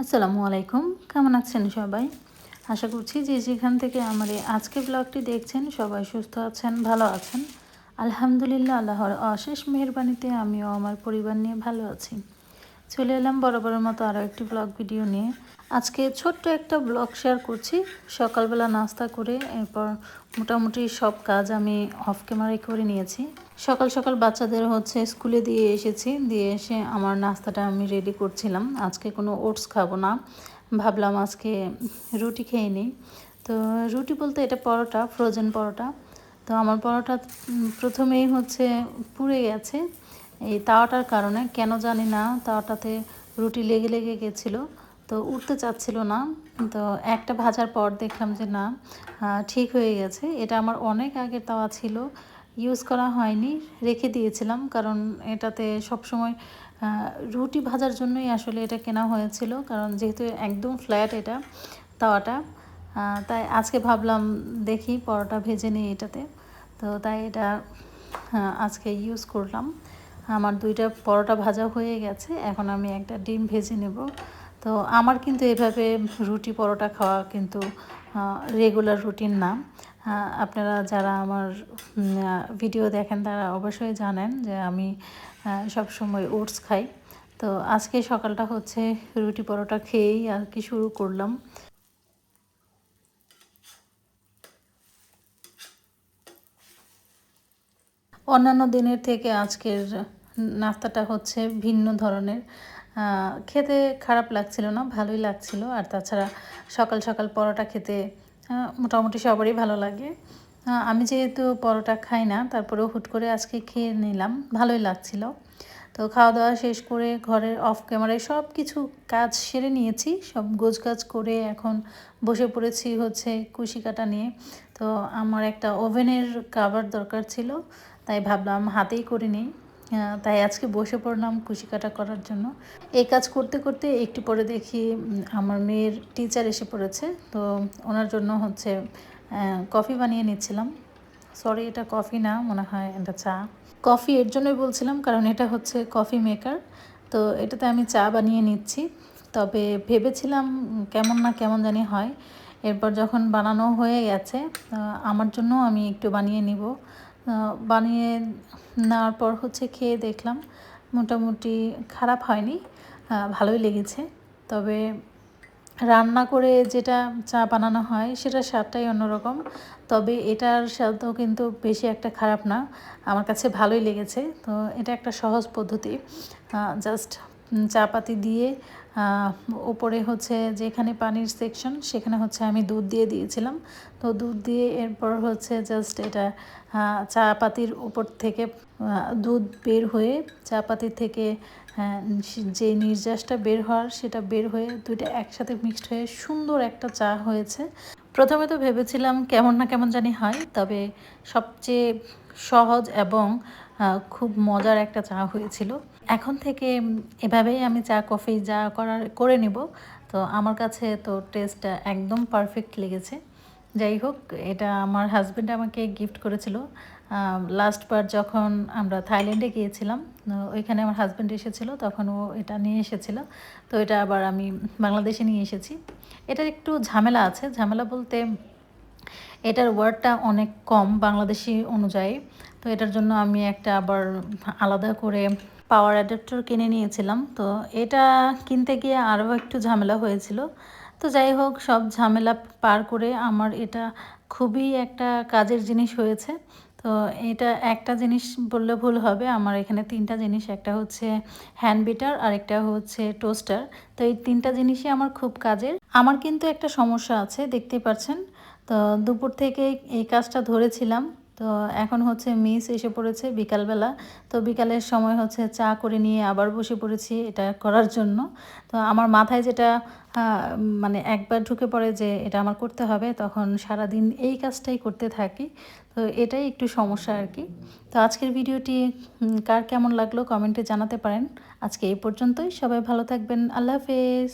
আসসালামু আলাইকুম, কেমন আছেন সবাই? আশা করছি যে যেখান থেকে আমার এই আজকের ব্লগটি দেখছেন সবাই সুস্থ আছেন, ভালো আছেন। আলহামদুলিল্লাহ, আল্লাহর অশেষ মেহেরবানিতে আমিও আমার পরিবার নিয়ে ভালো আছি। চলে এলাম বরাবরের মতো আরও একটি ব্লগ ভিডিও নিয়ে। আজকে ছোট্ট একটা ব্লগ শেয়ার করছি। সকালবেলা নাস্তা করে এরপর মোটামুটি সব কাজ আমি অফ ক্যামেরায় করে নিয়েছি। সকাল সকাল বাচ্চাদের স্কুলে দিয়ে এসেছি, দিয়ে এসে আমার নাস্তাটা আমি রেডি করছিলাম। আজকে কোনো ওটস খাবো না, ভাবলাম আজকে রুটি খেয়ে নিই। তো রুটি বলতে এটা পরোটা, ফ্রোজেন পরোটা। তো আমার পরোটা প্রথমেই পুড়ে গেছে এই তাওয়াটার কারণে, কেন জানি না তাওয়াটাতে রুটি লেগে লেগে গেছিলো, তো উঠতে চাচ্ছিল না। তো একটা ভাজার পর দেখলাম যে না, ঠিক হয়ে গেছে। এটা আমার অনেক আগের তাওয়া ছিল, ইউজ করা হয়নি, রেখে দিয়েছিলাম, কারণ এটাতে সবসময় রুটি ভাজার জন্যই আসলে এটা কেনা হয়েছিল, কারণ যেহেতু একদম ফ্ল্যাট এটা তাওয়াটা। তাই আজকে ভাবলাম দেখি পরোটা ভেজে নিই এটাতে। তো তাই এটা আজকে ইউজ করলাম। আমার 2টা পরোটা ভাজা হয়ে গেছে, এখন আমি একটা ডিম ভেজে নেব। তো আমার কিন্তু এভাবে রুটি পরোটা খাওয়া কিন্তু রেগুলার রুটিন না। আপনারা যারা আমার ভিডিও দেখেন তারা অবশ্যই জানেন যে আমি সব সময় ওটস খাই। তো আজকে সকালটা রুটি পরোটা খেয়েই আর কি শুরু করলাম। অন্যান্য দিনের থেকে আজকের নাস্তাটা ভিন্ন ধরনের। খেতে খারাপ লাগছিল না, ভালোই লাগছিল। আর তাছাড়া সকাল সকাল পরোটা খেতে মোটামুটি সবারই ভালো লাগে। আমি যেহেতু পরোটা খাই না, তারপরেও হুট করে আজকে খেয়ে নিলাম, ভালোই লাগছিল। তো খাওয়া দাওয়া শেষ করে ঘরের অফ ক্যামেরায় সব কিছু কাজ সেরে নিয়েছি, সব গোছগাছ করে এখন বসে পড়েছি কুশি কাটা নিয়ে। তো আমার একটা ওভেনের কাভার দরকার ছিল, তাই ভাবলাম হাতেই করে নিই। তাই আজকে বসে পড়লাম কুশি কাটা করার জন্য। এই কাজ করতে করতে একটু পরে দেখি আমার মেয়ের টিচার এসে পড়েছে। তো ওনার জন্য কফি বানিয়ে নিচ্ছিলাম। সরি, এটা কফি না, মনে হয় এটা চা। কফি এর জন্যই বলছিলাম কারণ এটা কফি মেকার। তো এটাতে আমি চা বানিয়ে নিচ্ছি। তবে ভেবেছিলাম কেমন না কেমন জানি হয়। এরপর যখন বানানো হয়ে গেছে, আমার জন্য আমি একটু বানিয়ে নিব। বানিয়ে নেওয়ার পর খেয়ে দেখলাম মোটামুটি খারাপ হয়নি, ভালোই লেগেছে। তবে রান্না করে যেটা চা বানানো হয় সেটার স্বাদটাই অন্যরকম। তবে এটার স্বাদও কিন্তু বেশি একটা খারাপ না, আমার কাছে ভালোই লেগেছে। তো এটা একটা সহজ পদ্ধতি। জাস্ট চা পাতি দিয়ে ওপরে যেখানে পানির সেকশন সেখানে আমি দুধ দিয়ে দিয়েছিলাম। তো দুধ দিয়ে এরপর জাস্ট এটা চা পাতির উপর থেকে দুধ বের হয়ে চা পাতির থেকে যে নির্যাসটা বের হওয়ার সেটা বের হয়ে দুইটা একসাথে মিক্সড হয়ে সুন্দর একটা চা হয়েছে। প্রথমে তো ভেবেছিলাম কেমন না কেমন জানি হয়, তবে সবচেয়ে সহজ এবং খুব মজার একটা চা হয়েছিল। এখন থেকে এভাবেই আমি চা কফি যা করে নিব। তো আমার কাছে তো টেস্টটা একদম পারফেক্ট লেগেছে। যাই হোক, এটা আমার হাজব্যান্ড আমাকে গিফট করেছিল লাস্টবার যখন আমরা থাইল্যান্ডে গিয়েছিলাম। ওইখানে আমার হাজব্যান্ড এসেছিলো, তখন ও এটা নিয়ে এসেছিলো। তো এটা আবার আমি বাংলাদেশে নিয়ে এসেছি। এটার একটু ঝামেলা আছে, ঝামেলা বলতে এটার ওয়ার্ডটা অনেক কম বাংলাদেশি অনুযায়ী। তো এটার জন্য আমি একটা আবার আলাদা করে পাওয়ার অ্যাডাপ্টার কিনে নিয়েছিলাম। তো এটা কিনতে গিয়ে আরও একটু ঝামেলা হয়েছিল। তো যাই হোক, সব ঝামেলা পার করে আমার এটা খুবই একটা কাজের জিনিস হয়েছে। তো এটা একটা জিনিস বললে ভুল হবে, আমার এখানে 3টা জিনিস, একটা হ্যান্ড বিটার, আর একটা টোস্টার। তো এই 3টা জিনিসই আমার খুব কাজের। আমার কিন্তু একটা সমস্যা আছে, দেখতেই পাচ্ছেন। তো দুপুর থেকে এই কাজটা ধরেছিলাম। তো এখন মিস এসে পড়েছে বিকালবেলা। তো বিকালের সময় চা করে নিয়ে আবার বসে পড়েছি এটা করার জন্য। তো আমার মাথায় যেটা মানে একবার ঢুকে পড়ে যে এটা আমার করতে হবে, তখন সারাদিন এই কাজটাই করতে থাকি। তো এটাই একটু সমস্যা আর কি। তো আজকের ভিডিওটি কার কেমন লাগলো কমেন্টে জানাতে পারেন। আজকে এই পর্যন্তই, সবাই ভালো থাকবেন, আল্লাহ হাফেজ।